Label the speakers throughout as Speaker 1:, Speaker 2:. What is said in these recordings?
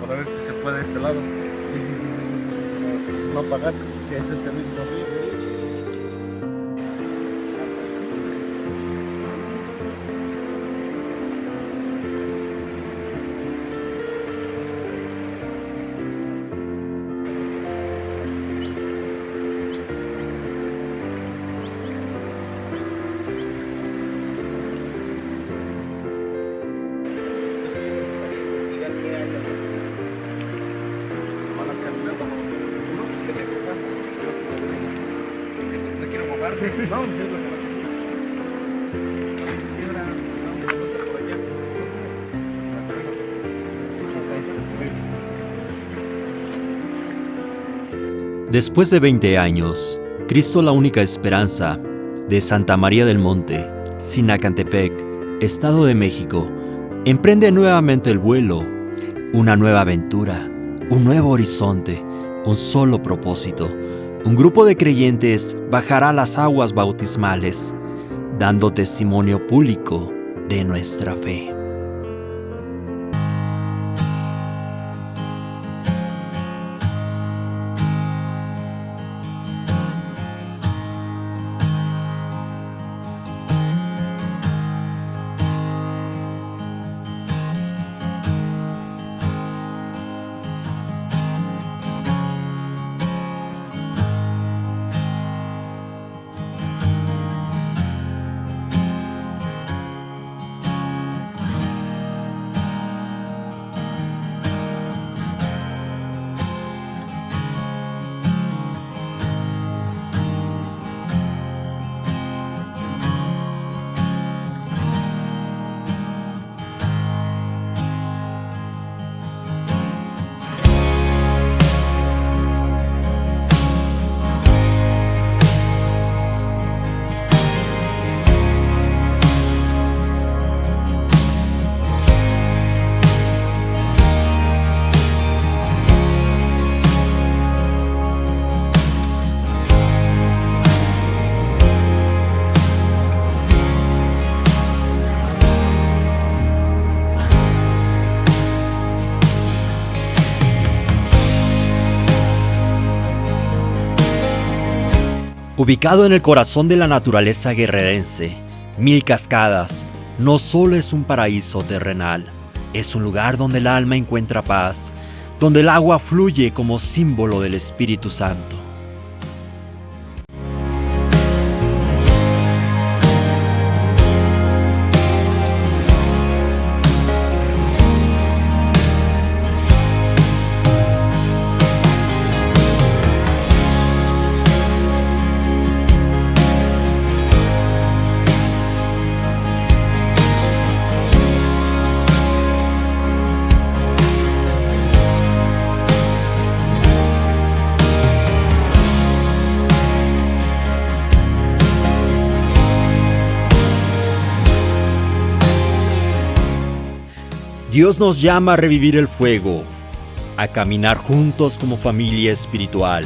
Speaker 1: para ver si se puede de este lado. Sí, sí, sí, sí, sí, sí. No apagar, que es este mismo río. No, sí, es lo que
Speaker 2: Después de 20 años, Cristo la única esperanza, de Santa María del Monte, Sinacantepec, Estado de México, emprende nuevamente el vuelo, una nueva aventura, un nuevo horizonte, un solo propósito. Un grupo de creyentes bajará a las aguas bautismales, dando testimonio público de nuestra fe. Ubicado en el corazón de la naturaleza guerrerense, Mil Cascadas no solo es un paraíso terrenal, es un lugar donde el alma encuentra paz, donde el agua fluye como símbolo del Espíritu Santo. Dios nos llama a revivir el fuego, a caminar juntos como familia espiritual,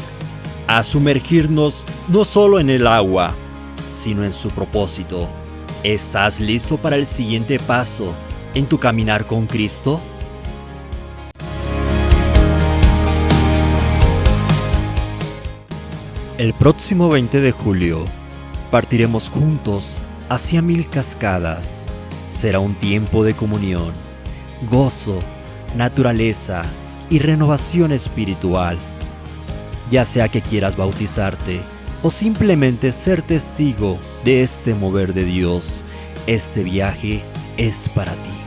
Speaker 2: a sumergirnos no solo en el agua, sino en su propósito. ¿Estás listo para el siguiente paso en tu caminar con Cristo? El próximo 20 de julio partiremos juntos hacia Mil Cascadas. Será un tiempo de comunión, gozo, naturaleza y renovación espiritual. Ya sea que quieras bautizarte o simplemente ser testigo de este mover de Dios, este viaje es para ti.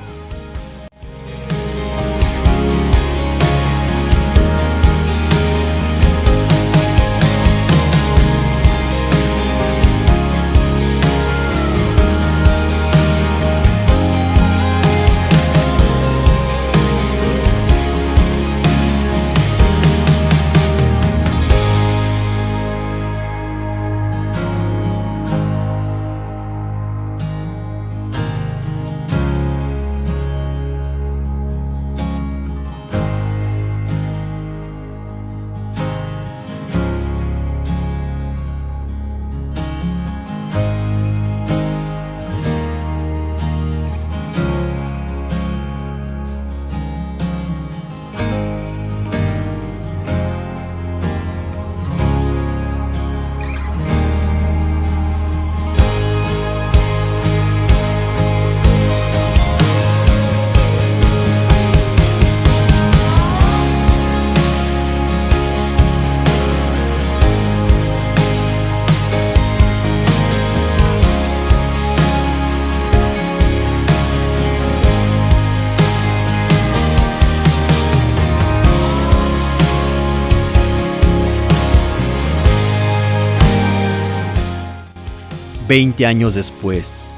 Speaker 2: 20 años después,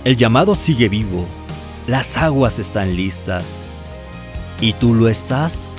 Speaker 2: el llamado sigue vivo, las aguas están listas. ¿Y tú lo estás?